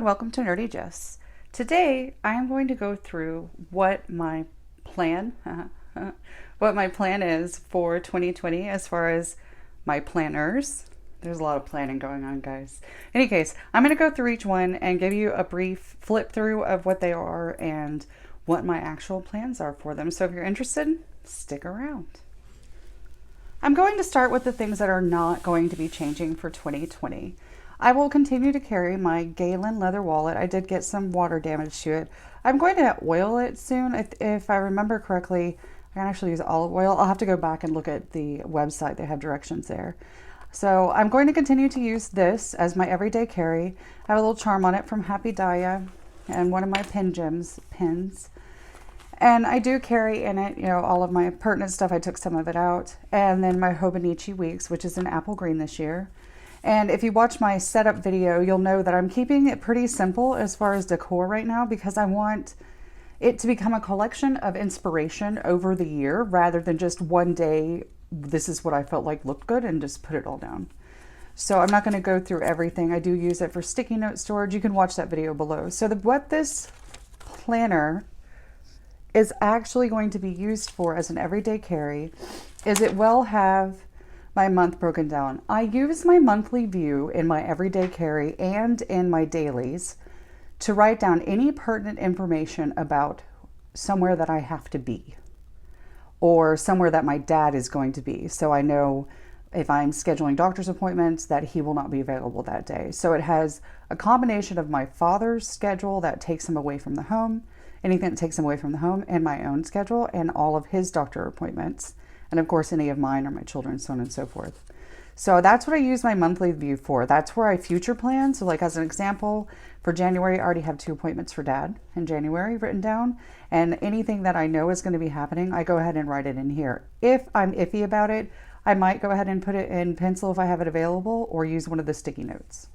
welcome to Nerdy Jess. Today I am going to go through what my plan is for 2020 as far as my planners. There's a lot of planning going on, guys. In any case, I'm going to go through each one and give you a brief flip through of what they are and what my actual plans are for them. So if you're interested, stick around. I'm going to start with the things that are not going to be changing for 2020. I will continue to carry my Galen leather wallet. I did get some water damage to it. I'm going to oil it soon. If I remember correctly, I can actually use olive oil. I'll have to go back and look at the website. They have directions there. So I'm going to continue to use this as my everyday carry. I have a little charm on it from Happy Daya and one of my pins. And I do carry in it, all of my pertinent stuff. I took some of it out. And then my HOBONICHI Weeks, which is in apple green this year. And if you watch my setup video, you'll know that I'm keeping it pretty simple as far as decor right now because I want it to become a collection of inspiration over the year rather than just one day, this is what I felt like looked good and just put it all down. So I'm not going to go through everything. I do use it for sticky note storage. You can watch that video below. So what this planner is actually going to be used for as an everyday carry is it will have my month broken down. I use my monthly view in my everyday carry and in my dailies to write down any pertinent information about somewhere that I have to be or somewhere that my dad is going to be. So I know if I'm scheduling doctor's appointments that he will not be available that day. So it has a combination of my father's schedule that takes him away from the home, anything that takes him away from the home, and my own schedule and all of his doctor appointments. And of course, any of mine or my children, so on and so forth. So that's what I use my monthly view for. That's where I future plan. So like as an example, for January, I already have 2 appointments for Dad in January written down. And anything that I know is going to be happening, I go ahead and write it in here. If I'm iffy about it, I might go ahead and put it in pencil if I have it available or use one of the sticky notes.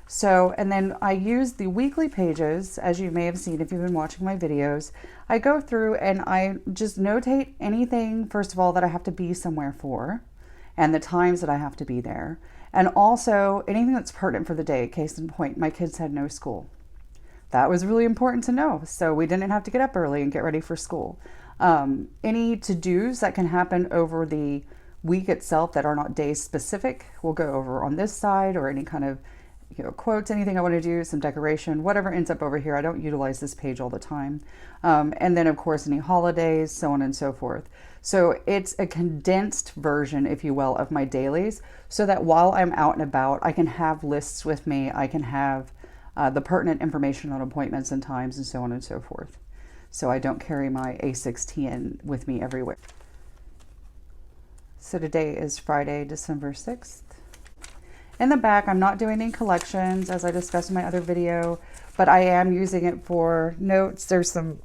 So, and then I use the weekly pages, as you may have seen if you've been watching my videos. I go through and I just notate anything, first of all, that I have to be somewhere for, and the times that I have to be there. And also anything that's pertinent for the day. Case in point, my kids had no school. That was really important to know. So we didn't have to get up early and get ready for school. Any to-dos that can happen over the week itself that are not day specific, we'll go over on this side, or any kind of quotes, anything I want to do, some decoration, whatever ends up over here. I don't utilize this page all the time. And then of course, any holidays, so on and so forth. So it's a condensed version, if you will, of my dailies so that while I'm out and about, I can have lists with me. I can have the pertinent information on appointments and times and so on and so forth. So I don't carry my A6TN with me everywhere. So today is Friday, December 6th. In the back, I'm not doing any collections as I discussed in my other video, but I am using it for notes. There's some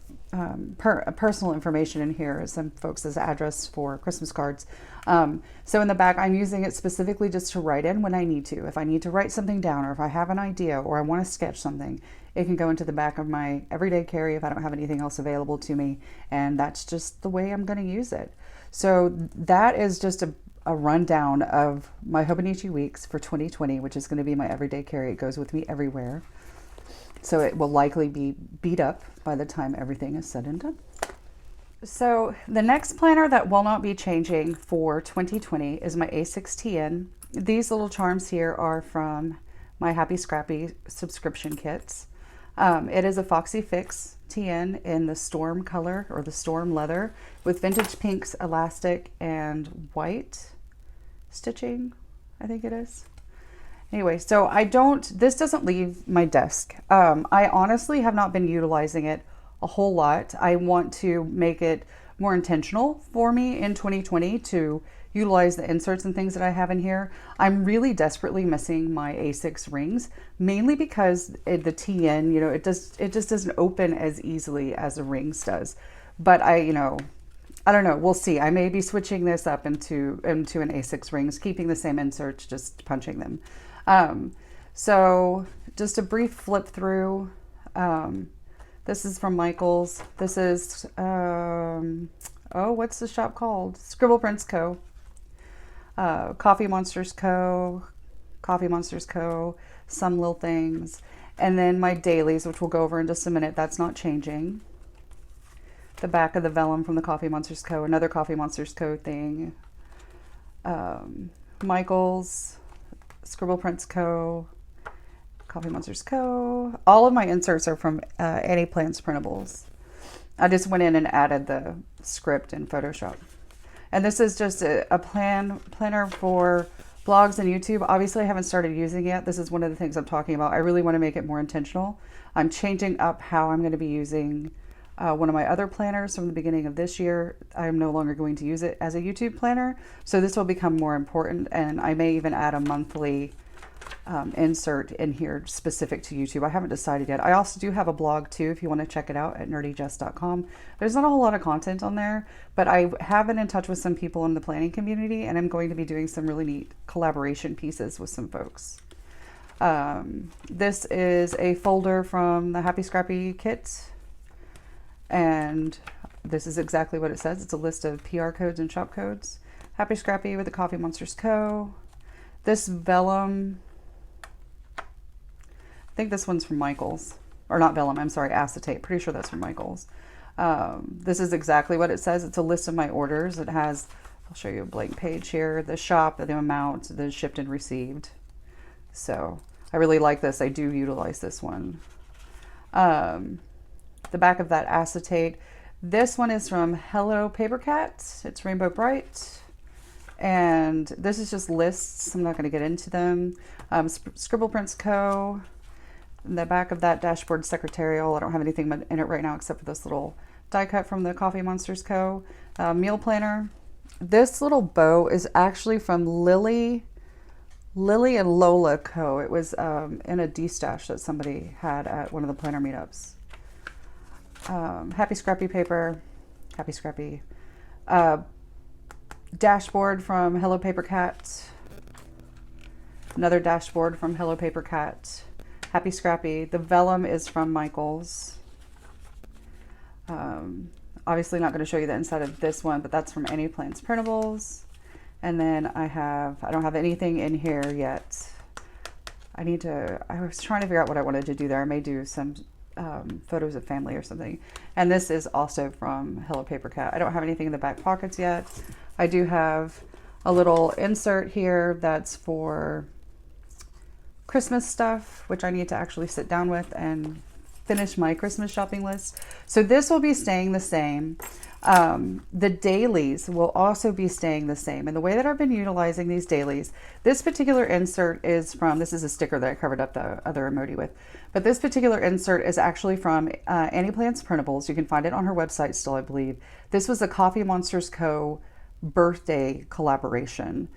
personal information in here, some folks' address for Christmas cards. So in the back, I'm using it specifically just to write in when I need to. If I need to write something down, or if I have an idea, or I want to sketch something, it can go into the back of my everyday carry if I don't have anything else available to me. And that's just the way I'm going to use it. So that is just a rundown of my HOBONICHI Weeks for 2020, which is going to be my everyday carry. It goes with me everywhere. So it will likely be beat up by the time everything is said and done. So the next planner that will not be changing for 2020 is my A6TN. These little charms here are from my Happy Scrappy subscription kits. It is a Foxy Fix TN in the storm color or the storm leather with vintage pinks, elastic, and white stitching, I think it is. Anyway, so this doesn't leave my desk. I honestly have not been utilizing it a whole lot. I want to make it more intentional for me in 2020 to utilize the inserts and things that I have in here. I'm really desperately missing my A6 rings, mainly because the TN, it just doesn't open as easily as a rings does. But I don't know. We'll see. I may be switching this up into an A6 rings, keeping the same inserts, just punching them. So just a brief flip through. This is from Michael's. This is, what's the shop called? Scribble Prints Co. Coffee Monsters Co., Some Little Things. And then my dailies, which we'll go over in just a minute, that's not changing. The back of the vellum from the Coffee Monsters Co., another Coffee Monsters Co. thing. Michael's, Scribble Prints Co., Coffee Monsters Co. All of my inserts are from Annie Plants Printables. I just went in and added the script in Photoshop. And this is just a planner for blogs and YouTube. Obviously, I haven't started using it yet. This is one of the things I'm talking about. I really want to make it more intentional. I'm changing up how I'm going to be using one of my other planners from the beginning of this year. I'm no longer going to use it as a YouTube planner. So this will become more important. And I may even add a monthly insert in here specific to YouTube. I haven't decided yet. I also do have a blog too, if you want to check it out, at nerdygest.com. There's not a whole lot of content on there, but I have been in touch with some people in the planning community, and I'm going to be doing some really neat collaboration pieces with some folks. This is a folder from the Happy Scrappy kit, and this is exactly what it says. It's a list of PR codes and shop codes. Happy Scrappy with the Coffee Monsters Co. This vellum, I think this one's from Michael's, or not vellum, I'm sorry, acetate. Pretty sure that's from Michael's. This is exactly what it says. It's a list of my orders. It has, I'll show you a blank page here, the shop, the amount, the shipped and received. So I really like this. I do utilize this one. The back of that acetate. This one is from Hello Paper Cat. It's Rainbow Bright. And this is just lists. I'm not going to get into them. Scribble Prints Co. In the back of that dashboard secretarial. I don't have anything in it right now except for this little die cut from the Coffee Monsters Co. Meal planner. This little bow is actually from Lily and Lola Co. It was in a D-stash that somebody had at one of the planner meetups. Happy Scrappy paper. Happy Scrappy. Dashboard from Hello Paper Cat. Another dashboard from Hello Paper Cat. Happy Scrappy. The vellum is from Michael's. Obviously not going to show you the inside of this one, but that's from Annie Plants Printables. And then I don't have anything in here yet. I was trying to figure out what I wanted to do there. I may do some photos of family or something. And this is also from Hello Paper Cat. I don't have anything in the back pockets yet. I do have a little insert here that's for Christmas stuff, which I need to actually sit down with and finish my Christmas shopping list. So this will be staying the same. The dailies will also be staying the same. And the way that I've been utilizing these dailies, this particular insert is from, this is a sticker that I covered up the other emoji with, but this particular insert is actually from Annie Plants Printables. You can find it on her website still, I believe. This was a Coffee Monsters Co. birthday collaboration.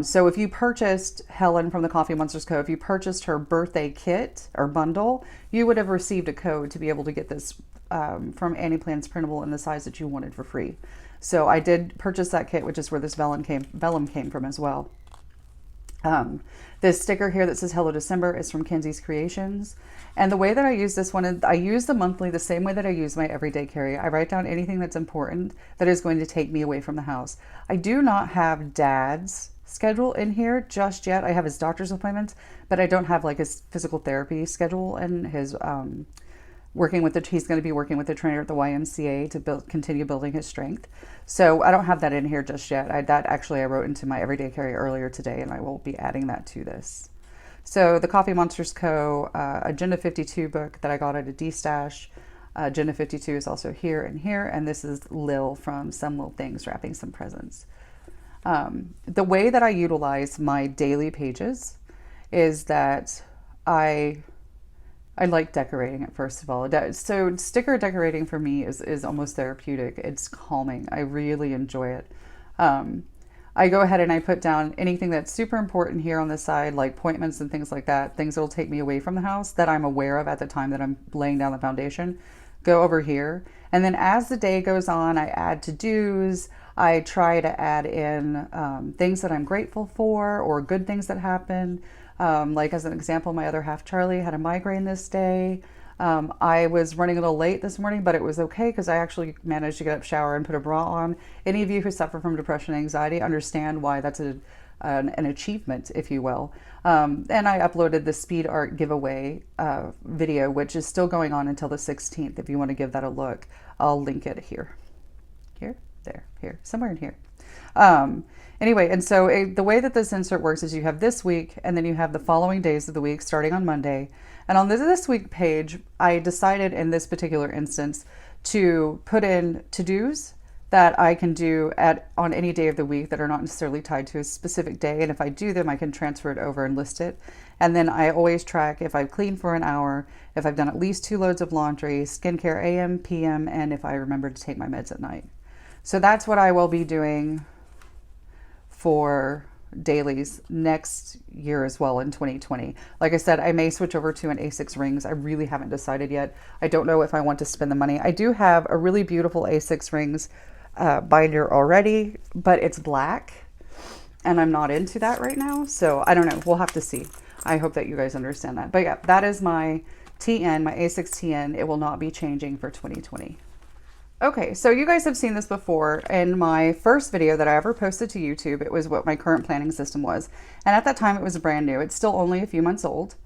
So if you purchased Helen from the Coffee Monsters Co., if you purchased her birthday kit or bundle, you would have received a code to be able to get this from Annie Plants Printable in the size that you wanted for free. So I did purchase that kit, which is where this vellum came from as well. This sticker here that says Hello December is from Kenzie's Creations. And the way that I use this one, I use the monthly the same way that I use my everyday carry. I write down anything that's important that is going to take me away from the house. I do not have Dad's schedule in here just yet. I have his doctor's appointments, but I don't have like his physical therapy schedule and his he's going to be working with the trainer at the YMCA to continue building his strength. So I don't have that in here just yet. I wrote into my everyday carry earlier today, and I will be adding that to this. So the Coffee Monsters Co. Agenda 52 book that I got at a D-stash. Agenda 52 is also here and here, and this is Lil from Some Little Things wrapping some presents. The way that I utilize my daily pages is that I like decorating it, first of all. So sticker decorating for me is almost therapeutic. It's calming. I really enjoy it. I go ahead and I put down anything that's super important here on the side, like appointments and things like that, things that will take me away from the house that I'm aware of at the time that I'm laying down the foundation, go over here. And then as the day goes on, I add to-dos. I try to add in things that I'm grateful for or good things that happen. Like as an example, my other half, Charlie, had a migraine this day. I was running a little late this morning, but it was okay because I actually managed to get up, shower, and put a bra on. Any of you who suffer from depression and anxiety understand why that's an achievement, if you will. And I uploaded the speed art giveaway video, which is still going on until the 16th. If you want to give that a look, I'll link it here, here, somewhere in here. Anyway, and so the way that this insert works is you have this week, and then you have the following days of the week starting on Monday. And on this week page, I decided in this particular instance to put in to-dos that I can do on any day of the week that are not necessarily tied to a specific day. And if I do them, I can transfer it over and list it. And then I always track if I've cleaned for an hour, if I've done at least 2 loads of laundry, skincare AM, PM, and if I remember to take my meds at night. So that's what I will be doing for dailies next year as well in 2020. Like I said, I may switch over to an A6 rings. I really haven't decided yet. I don't know if I want to spend the money. I do have a really beautiful A6 rings binder already, but it's black and I'm not into that right now. So I don't know. We'll have to see. I hope that you guys understand that. But yeah, that is my TN, my A6 TN. It will not be changing for 2020. Okay, so you guys have seen this before in my first video that I ever posted to YouTube. It was what my current planning system was. And at that time it was brand new. It's still only a few months old.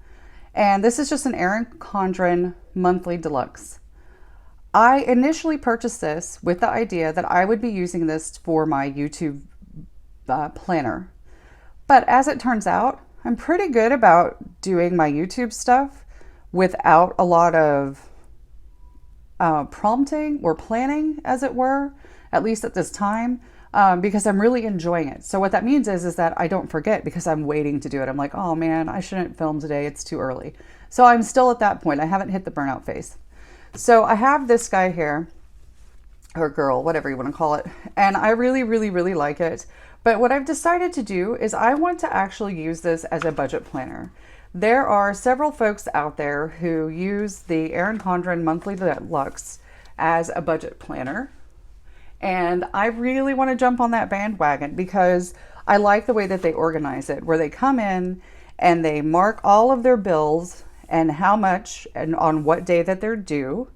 And this is just an Erin Condren monthly deluxe. I initially purchased this with the idea that I would be using this for my YouTube planner. But as it turns out, I'm pretty good about doing my YouTube stuff without a lot of prompting or planning, as it were, at least at this time, because I'm really enjoying it. So what that means is that I don't forget because I'm waiting to do it. I'm like, oh man, I shouldn't film today. It's too early. So I'm still at that point. I haven't hit the burnout phase. So I have this guy here, or girl, whatever you want to call it. And I really, really, really like it. But what I've decided to do is I want to actually use this as a budget planner. There are several folks out there who use the Erin Condren Monthly Deluxe as a budget planner. And I really want to jump on that bandwagon because I like the way that they organize it, where they come in and they mark all of their bills and how much and on what day that they're due,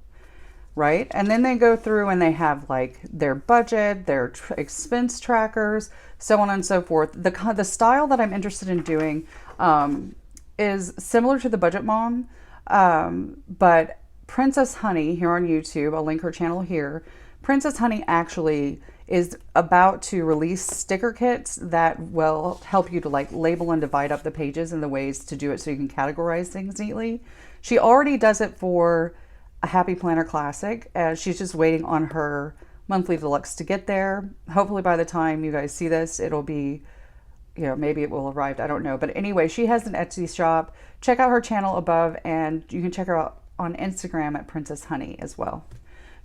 right? And then they go through and they have like their budget, their expense trackers, so on and so forth. The style that I'm interested in doing is similar to the Budget Mom, but Princess Honey here on YouTube, I'll link her channel here. Princess Honey actually is about to release sticker kits that will help you to like label and divide up the pages and the ways to do it so you can categorize things neatly. She already does it for a Happy Planner Classic, and she's just waiting on her monthly deluxe to get there. Hopefully by the time you guys see this, it'll be, you know, maybe it will arrive. I don't know. But anyway, she has an Etsy shop. Check out her channel above, and you can check her out on Instagram at Princess Honey as well.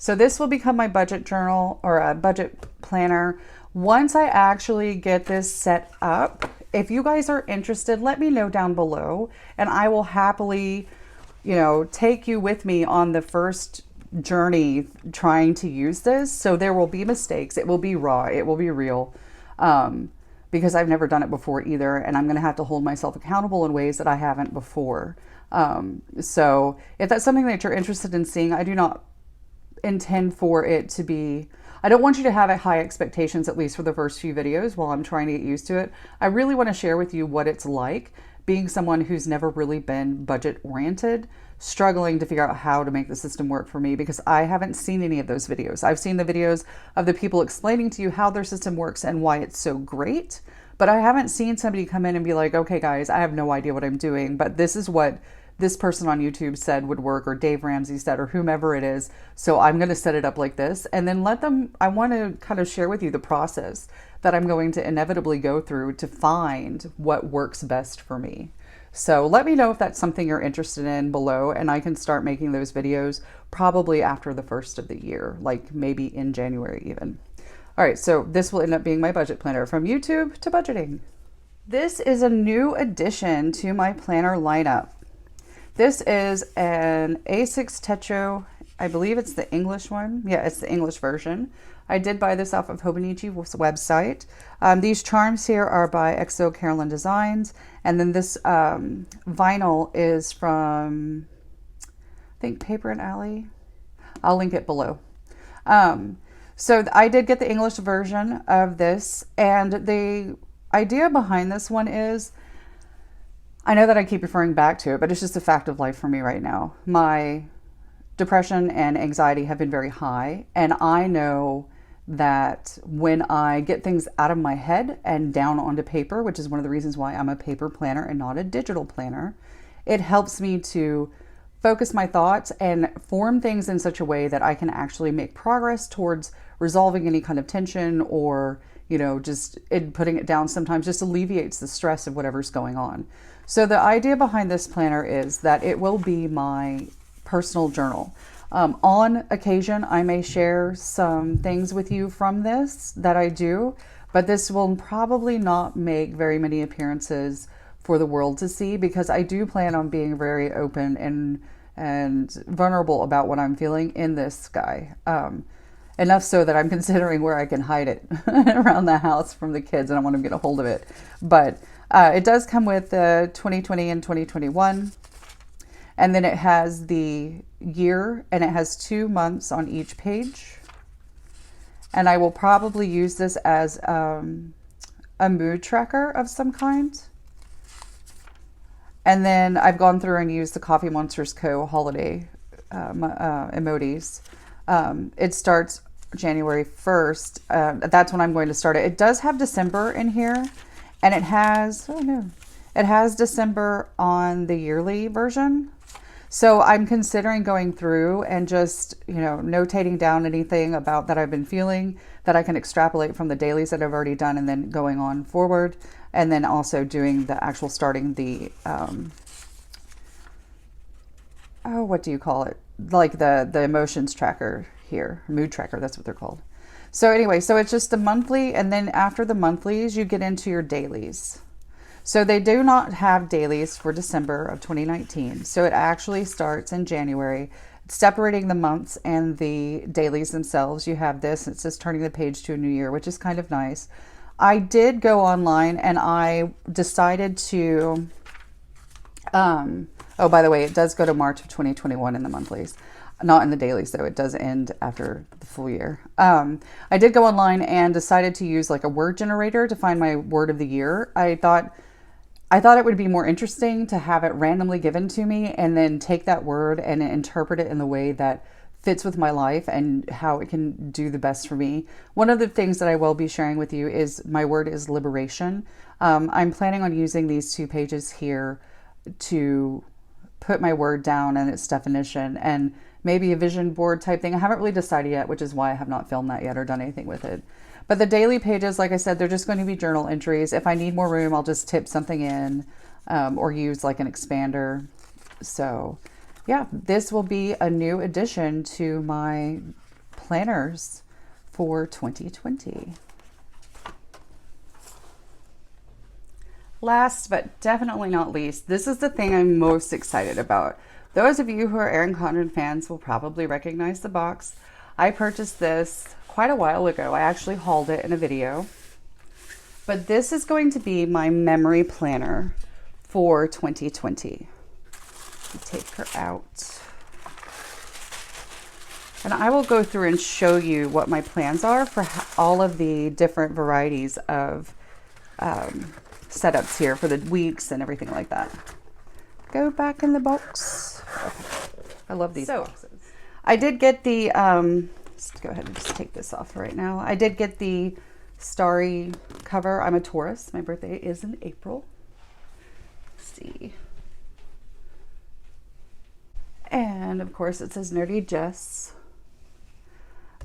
So this will become my budget journal or a budget planner. Once I actually get this set up, if you guys are interested, let me know down below and I will happily, you know, take you with me on the first journey trying to use this. So there will be mistakes. It will be raw. It will be real. Because I've never done it before either. And I'm going to have to hold myself accountable in ways that I haven't before. So if that's something that you're interested in seeing, I do not intend for it to be, I don't want you to have high expectations, at least for the first few videos while I'm trying to get used to it. I really want to share with you what it's like being someone who's never really been budget oriented, struggling to figure out how to make the system work for me, because I haven't seen any of those videos. I've seen the videos of the people explaining to you how their system works and why it's so great, but I haven't seen somebody come in and be like, okay guys, I have no idea what I'm doing, but this is what this person on YouTube said would work, or Dave Ramsey said, or whomever it is. So I'm going to set it up like this and then let them, I want to kind of share with you the process that I'm going to inevitably go through to find what works best for me. So let me know if that's something you're interested in below, and I can start making those videos probably after the first of the year, like maybe in January even. All right, so this will end up being my budget planner, from YouTube to budgeting. This is a new addition to my planner lineup. This is an A6 Techo. I believe it's the English one. Yeah, it's the English version. I did buy this off of HOBONICHI's website. These charms here are by XO Carolyn Designs. And then this vinyl is from, I think, Paper and Alley. I'll link it below. So I did get the English version of this, and idea behind this one is, I know that I keep referring back to it, but it's just a fact of life for me right now. My depression and anxiety have been very high, and I know that when I get things out of my head and down onto paper, which is one of the reasons why I'm a paper planner and not a digital planner, it helps me to focus my thoughts and form things in such a way that I can actually make progress towards resolving any kind of tension, or, you know, just putting it down sometimes just alleviates the stress of whatever's going on. So the idea behind this planner is that it will be my personal journal. On occasion, I may share some things with you from this that I do, but this will probably not make very many appearances for the world to see, because I do plan on being very open and vulnerable about what I'm feeling in this guy. Enough so that I'm considering where I can hide it around the house from the kids, and I want to get a hold of it. But it does come with 2020 and 2021. And then it has the year, and it has 2 months on each page. And I will probably use this as a mood tracker of some kind. And then I've gone through and used the Coffee Monsters Co. holiday emojis. It starts January 1st. That's when I'm going to start it. It does have December in here, and it has, it has December on the yearly version. So I'm considering going through and just, you know, notating down anything about that I've been feeling that I can extrapolate from the dailies that I've already done, and then going on forward. And then also doing the actual starting the, what do you call it? Like the emotions tracker here, mood tracker, that's what they're called. So anyway, so it's just the monthly, and then after the monthlies, you get into your dailies. So they do not have dailies for December of 2019. So it actually starts in January, separating the months and the dailies themselves. You have this, it says turning the page to a new year, which is kind of nice. I did go online and I decided to, oh, by the way, it does go to March of 2021 in the monthlies, not in the dailies though. It does end after the full year. I did go online and decided to use like a word generator to find my word of the year. I thought it would be more interesting to have it randomly given to me and then take that word and interpret it in the way that fits with my life and how it can do the best for me. One of the things that I will be sharing with you is my word is liberation. I'm planning on using these 2 pages here to put my word down and its definition, and maybe a vision board type thing. I haven't really decided yet, which is why I have not filmed that yet or done anything with it. But the daily pages, like I said, they're just going to be journal entries. If I need more room, I'll just tip something in or use like an expander. So yeah, this will be a new addition to my planners for 2020. Last but definitely not least, this is the thing I'm most excited about. Those of you who are Erin Condren fans will probably recognize the box. I purchased this quite a while ago. I actually hauled it in a video. But this is going to be my memory planner for 2020. Take her out. And I will go through and show you what my plans are for all of the different varieties of setups here for the weeks and everything like that. Go back in the box. Okay. I love these boxes. I did get the, let's go ahead and just take this off right now. I did get the starry cover. I'm a Taurus. My birthday is in April. Let's see. And of course it says Nerdy Jess.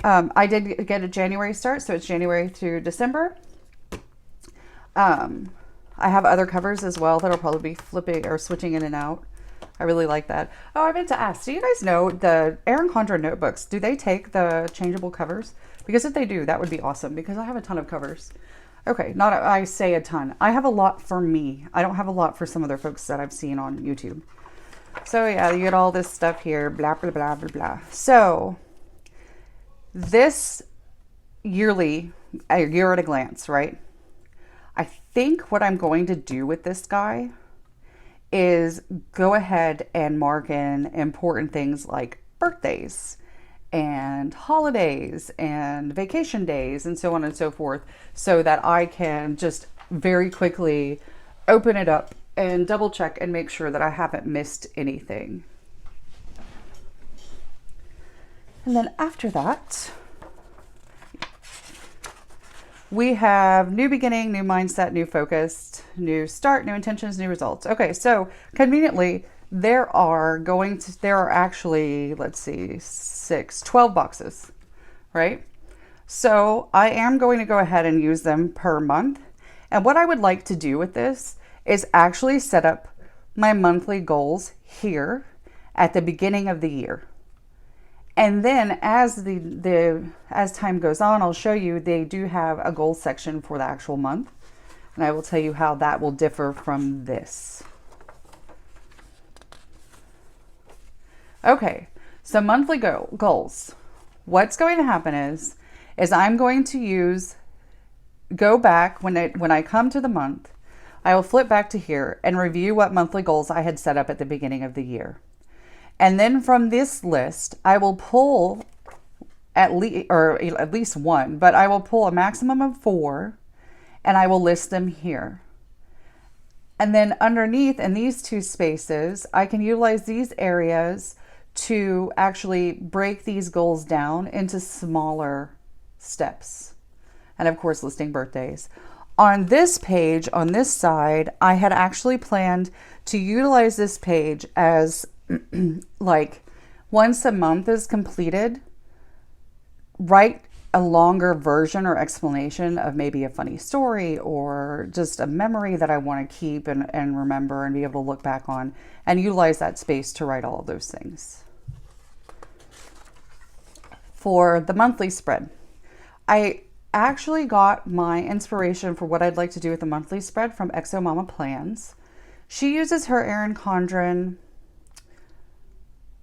I did get a January start, so it's January through December. I have other covers as well that'll probably be flipping or switching in and out. I really like that. Oh, I meant to ask, do you guys know the Erin Condren notebooks, do they take the changeable covers? Because if they do, that would be awesome, because I have a ton of covers. Okay, I say a ton. I have a lot for me. I don't have a lot for some other folks that I've seen on YouTube. So yeah, you get all this stuff here, blah, blah, blah, blah, blah. So this yearly, a year at a glance, right? I think what I'm going to do with this guy is go ahead and mark in important things like birthdays and holidays and vacation days and so on and so forth, so that I can just very quickly open it up and double check and make sure that I haven't missed anything. And then after that, we have new beginning, new mindset, new focus, new start, new intentions, new results. Okay, so conveniently, there are actually, let's see, 12 boxes, right? So I am going to go ahead and use them per month. And what I would like to do with this is actually set up my monthly goals here at the beginning of the year. And then as as time goes on, I'll show you they do have a goal section for the actual month. And I will tell you how that will differ from this. Okay, so monthly goals. What's going to happen is I'm going to go back when I come to the month, I will flip back to here and review what monthly goals I had set up at the beginning of the year. And then from this list, I will pull at least one, but I will pull a maximum of 4 and I will list them here. And then underneath in these 2 spaces, I can utilize these areas to actually break these goals down into smaller steps. And of course, listing birthdays. On this page, on this side, I had actually planned to utilize this page as like once a month is completed, write a longer version or explanation of maybe a funny story or just a memory that I want to keep and remember and be able to look back on, and utilize that space to write all of those things. For the monthly spread, I actually got my inspiration for what I'd like to do with the monthly spread from Exo Mama Plans. She uses her Erin Condren,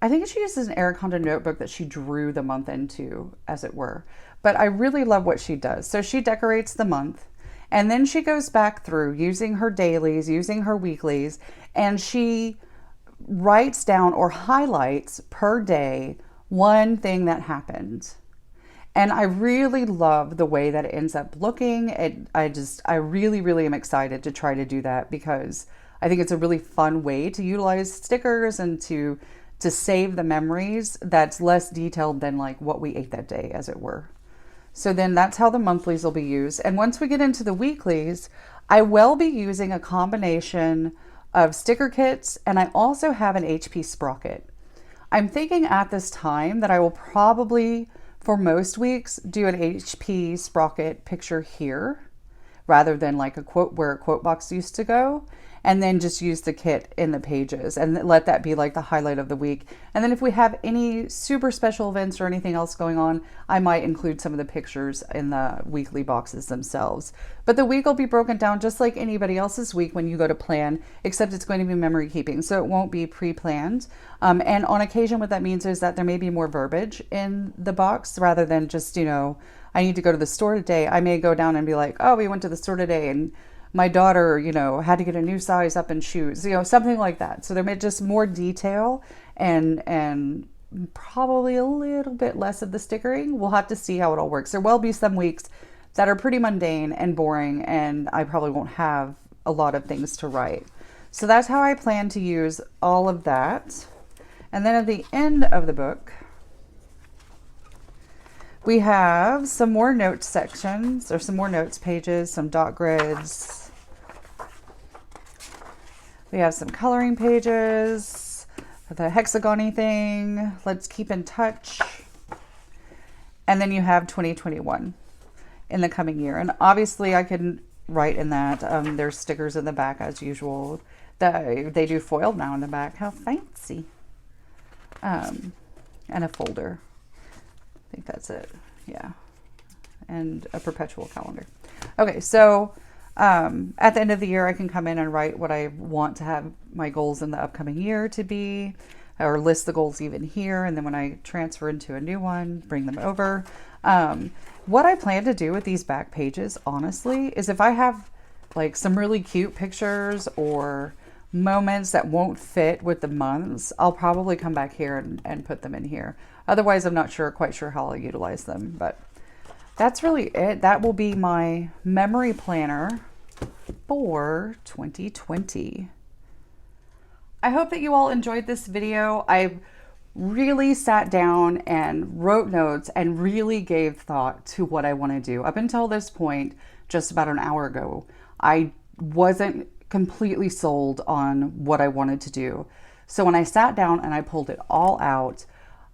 I think she uses an Erin Condren notebook that she drew the month into, as it were. But I really love what she does. So she decorates the month, and then she goes back through using her dailies, using her weeklies, and she writes down or highlights per day one thing that happened. And I really love the way that it ends up looking. I really am excited to try to do that, because I think it's a really fun way to utilize stickers and to save the memories that's less detailed than like what we ate that day, as it were. So then that's how the monthlies will be used. And once we get into the weeklies, I will be using a combination of sticker kits, and I also have an HP sprocket. I'm thinking at this time that I will probably, for most weeks, do an HP sprocket picture here rather than like a quote where a quote box used to go, and then just use the kit in the pages and let that be like the highlight of the week. And then if we have any super special events or anything else going on, I might include some of the pictures in the weekly boxes themselves. But the week will be broken down just like anybody else's week when you go to plan, except it's going to be memory keeping, so it won't be pre-planned. And on occasion, what that means is that there may be more verbiage in the box rather than just, I need to go to the store today. I may go down and be like, oh, we went to the store today and my daughter, had to get a new size up in shoes, something like that. So there may just more detail and probably a little bit less of the stickering. We'll have to see how it all works. There will be some weeks that are pretty mundane and boring, and I probably won't have a lot of things to write. So that's how I plan to use all of that. And then at the end of the book, we have some more notes sections, or some more notes pages, some dot grids. We have some coloring pages, the hexagon-y thing, let's keep in touch. And then you have 2021 in the coming year. And obviously I can write in that. There's stickers in the back as usual. They do foiled now in the back. How fancy. And a folder. I think that's it. Yeah. And a perpetual calendar. Okay, so at the end of the year, I can come in and write what I want to have my goals in the upcoming year to be, or list the goals even here. And then when I transfer into a new one, bring them over. What I plan to do with these back pages, honestly, is if I have like some really cute pictures or moments that won't fit with the months, I'll probably come back here and put them in here. Otherwise, I'm not quite sure how I'll utilize them, but that's really it. That will be my memory planner for 2020. I hope that you all enjoyed this video. I really sat down and wrote notes and really gave thought to what I want to do. Up until this point, just about an hour ago, I wasn't completely sold on what I wanted to do. So when I sat down and I pulled it all out,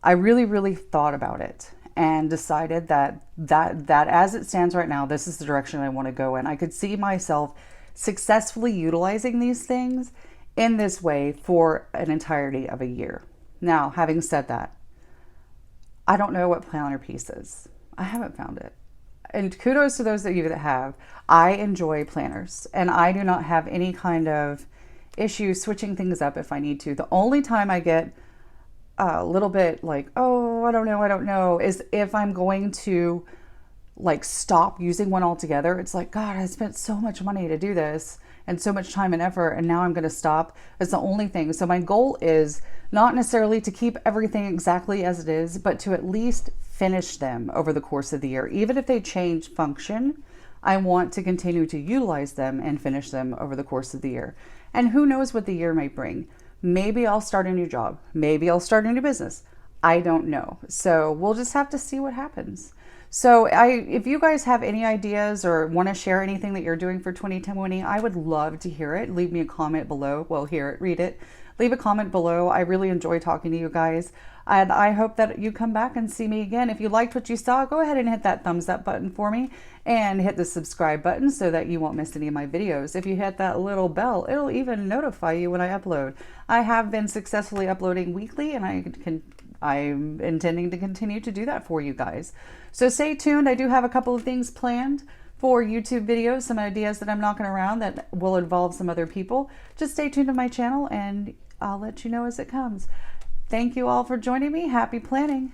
I really thought about it and decided that as it stands right now, this is the direction I want to go in. I could see myself successfully utilizing these things in this way for an entirety of a year. Now, having said that, I don't know what planner piece is. I haven't found it. And kudos to those of you that have. I enjoy planners, and I do not have any kind of issue switching things up if I need to. The only time I get a little bit like, oh, I don't know, is if I'm going to like stop using one altogether. It's like, God, I spent so much money to do this and so much time and effort, and now I'm going to stop. It's the only thing. So my goal is not necessarily to keep everything exactly as it is, but to at least finish them over the course of the year. Even if they change function, I want to continue to utilize them and finish them over the course of the year. And who knows what the year may bring. Maybe I'll start a new job. Maybe I'll start a new business. I don't know. So we'll just have to see what happens. So if you guys have any ideas or want to share anything that you're doing for 2020, I would love to hear it. Leave me a comment below. Well, hear it, read it. Leave a comment below. I really enjoy talking to you guys. And I hope that you come back and see me again. If you liked what you saw, go ahead and hit that thumbs up button for me and hit the subscribe button so that you won't miss any of my videos. If you hit that little bell, it'll even notify you when I upload. I have been successfully uploading weekly, and I'm intending to continue to do that for you guys. So stay tuned. I do have a couple of things planned for YouTube videos, some ideas that I'm knocking around that will involve some other people. Just stay tuned to my channel and I'll let you know as it comes. Thank you all for joining me. Happy planning.